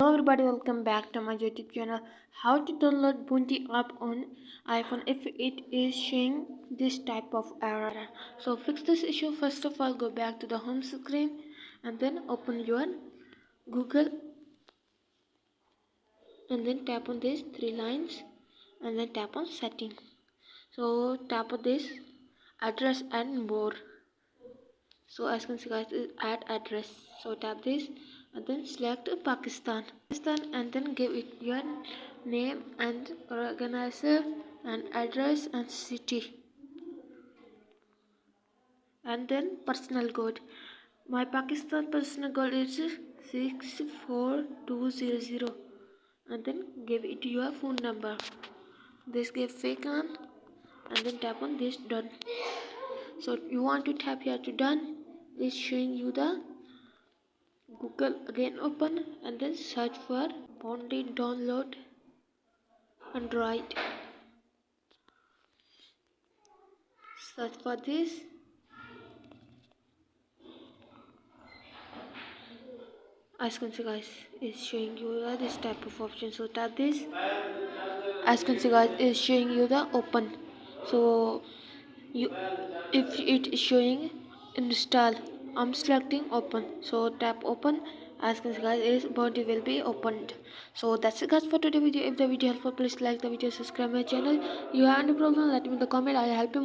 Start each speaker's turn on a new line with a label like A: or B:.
A: Hello everybody, welcome back to my YouTube channel. How to download Bondee app on iPhone if it is showing this type of error. So fix this issue. First of all, go back to the home screen and then open your Google and then tap on these three lines and then tap on setting. So tap on this address and more. So as you can see guys, is add address. So tap this and then select Pakistan and then give it your name and organizer and address and city and then personal code. My Pakistan personal code is 64200 and then give it your phone number. This give fake on and then tap on this done. So you want to tap here to done. It's showing you the Google again open and then search for Bondee download Android. Search for this. As you can see guys, it's showing you this type of option. So tap this. As you can see guys, it's showing you the open. So you, if it is showing install, I'm selecting open. So tap open. As you can see guys, is Bondee will be opened. So that's it guys for today's video. If the video helpful, please like the video, subscribe my channel. You have any problem, let me in the comment. I help you.